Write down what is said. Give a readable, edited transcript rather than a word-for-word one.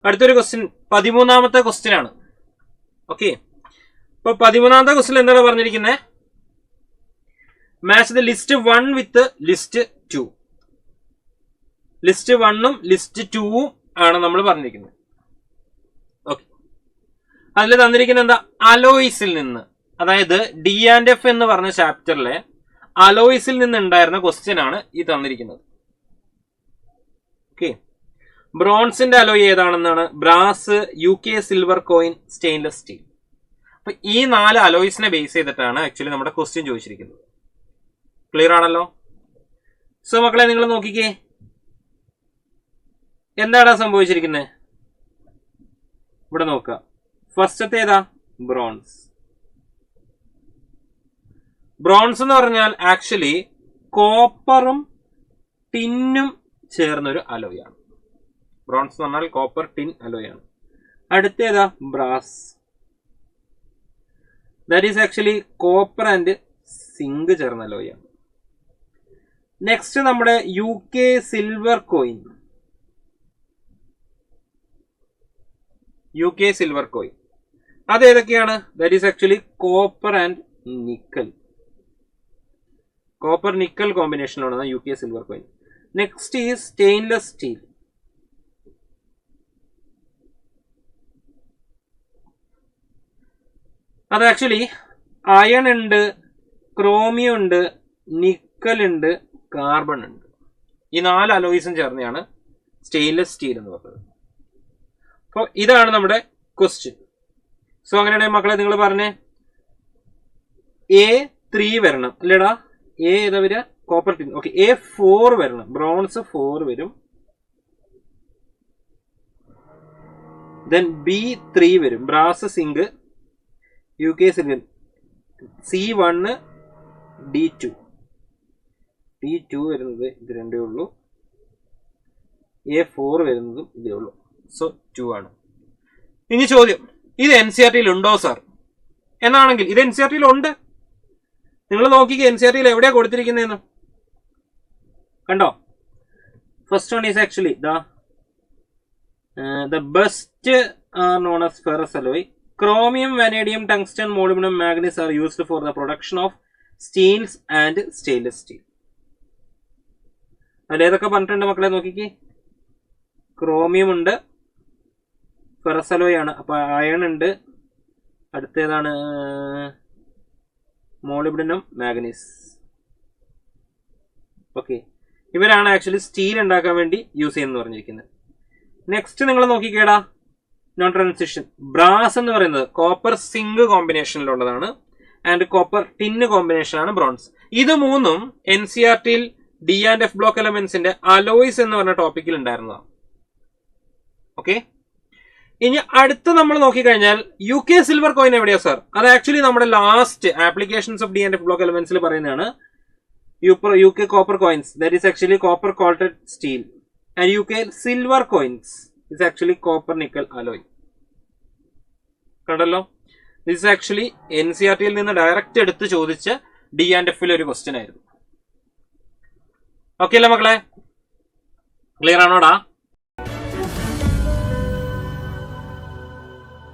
അടുത്തൊരു ക്വസ്റ്റ്യൻ 13ാമത്തെ ക്വസ്റ്റ്യൻ ആണ്. ഓക്കെ, ഇപ്പൊ 13ാമത്തെ ക്വസ്റ്റ്യൻ എന്താണ് പറഞ്ഞിരിക്കുന്നത്? Match the list 1 with list 2. List 1ഉം ലിസ്റ്റ് 2ഉം ആണ് നമ്മൾ പറഞ്ഞിരിക്കുന്നത്. ഓക്കെ, അതിൽ തന്നിരിക്കുന്ന എന്താ? അലോയ്സിൽ നിന്ന്, അതായത് D&F എന്ന് പറഞ്ഞ ചാപ്റ്ററിലെ അലോയ്സിൽ നിന്ന് ഉണ്ടായിരുന്ന ക്വസ്റ്റ്യൻ ആണ് ഈ തന്നിരിക്കുന്നത്. ഓക്കെ, ബ്രോൺസിന്റെ അലോയ് ഏതാണെന്നാണ്? Brass, UK silver coin, stainless steel. അപ്പൊ ഈ 4 അലോയ്സിനെ ബേസ് ചെയ്തിട്ടാണ് ആക്ച്വലി നമ്മുടെ ക്വസ്റ്റ്യൻ ചോദിച്ചിരിക്കുന്നത്. ക്ലിയർ ആണല്ലോ? സോ മക്കളെ, നിങ്ങൾ നോക്കിക്കേ, എന്താണ് സംഭവിച്ചിരിക്കുന്നത്? ഇവിടെ നോക്കുക, ഫസ്റ്റത്തെ ഏതാ? ബ്രോൺസ്. ബ്രോൺസ് എന്ന് പറഞ്ഞാൽ ആക്ച്വലി കോപ്പറും ടിന്നും ചേർന്നൊരു അലോയാണ്. ബ്രോൺസ് എന്ന് പറഞ്ഞാൽ കോപ്പർ ടിൻ അലോയാണ്. അടുത്തേതാ? Brass. That is actually copper and zinc ചേർന്ന അലോയാണ്. നെക്സ്റ്റ് നമ്മുടെ UK silver coin. UK silver coin അത് ഏതൊക്കെയാണ്? That is actually copper and nickel. Copper nickel കോമ്പിനേഷനാണ് UK silver coin. Next is stainless steel. അത് actually iron ഉണ്ട്, chromium ഉണ്ട്, nickel ഉണ്ട്, കാർബൺ ഉണ്ട്. ഈ 4 അലോയ്സും ചേർന്നെയാണ് സ്റ്റെയിൻലെസ് സ്റ്റീൽ എന്ന് പറയുന്നത്. അപ്പോൾ ഇതാണ് നമ്മുടെ ക്വസ്റ്റ്യൻ. സോ അങ്ങനെയാണെങ്കിൽ മക്കളെ നിങ്ങൾ പറഞ്ഞേ, A3 വരണം അല്ലേടാ? A ഏതാ വരിക? Copper tin. ഓക്കെ, A4 വരണം. ബ്രോൺസ് 4 വരും. ദെൻ B3 വരും, brass, zinc, UK silver. C1, D2 വരുന്നത് ഇത് രണ്ടേ ഉള്ളൂ. A4 വരുന്നതും ഇതേ ഉള്ളൂ. സോ 2 ആണ്. ഇനി ചോദ്യം, ഇത് NCERT ഉണ്ടോ സാർ എന്നാണെങ്കിൽ ഇത് NCERT ഉണ്ട്. നിങ്ങൾ നോക്കിക്കേ NCERT എവിടെയാ കൊടുത്തിരിക്കുന്നതെന്ന് കണ്ടോ? First one is actually the best are known as ferrous alloy. Chromium, vanadium, tungsten, molybdenum, manganese are used for the production of steels and stainless steel. അതിൽ ഏതൊക്കെ പറഞ്ഞിട്ടുണ്ട് മക്കളെ? നോക്കിക്കേ, ക്രോമിയം ഉണ്ട്, ഫെറസ് അലോയ് ആണ്, അപ്പൊ അയൺ ഉണ്ട്. അടുത്തേതാണ്? Molybdenum, manganese. ഓക്കെ, ഇവരാണ് ആക്ച്വലി സ്റ്റീൽ ഉണ്ടാക്കാൻ വേണ്ടി യൂസ് ചെയ്യുന്നത് പറഞ്ഞിരിക്കുന്നത്. നെക്സ്റ്റ് നിങ്ങൾ നോക്കിക്കേടാ, നോൺ ട്രാൻസിഷൻ. ബ്രാസ് എന്ന് പറയുന്നത് കോപ്പർ സിങ്ക് കോമ്പിനേഷനിലുള്ളതാണ് ആൻഡ് കോപ്പർ ടിന്ന് കോമ്പിനേഷനാണ് ബ്രോൺസ്. ഇത് മൂന്നും NCERT D&F ബ്ലോക്ക് എലമെന്റ്സിന്റെ അലോയ്സ് എന്ന് പറഞ്ഞ ടോപ്പിക്കിൽ ഉണ്ടായിരുന്നതാണ്. ഓക്കെ, ഇനി അടുത്ത് നമ്മൾ നോക്കിക്കഴിഞ്ഞാൽ UK സിൽവർ കോയിൻ എവിടെയാ സാർ? അത് ആക്ച്വലി നമ്മുടെ last applications of D&F block എലമെന്റ്സിൽ പറയുന്നതാണ്. UK copper coins, that is actually copper coated steel. And UK silver coins is actually copper nickel alloy. കണ്ടല്ലോ, ദിസ് ആക്ച്വലി NCERT നിന്ന് direct എടുത്ത് ചോദിച്ച D&F ഒരു ക്വസ്റ്റ്യൻ ആയിരുന്നു. ഓക്കെ അല്ലേ മക്കളെ? ക്ലിയർ ആണോടാ?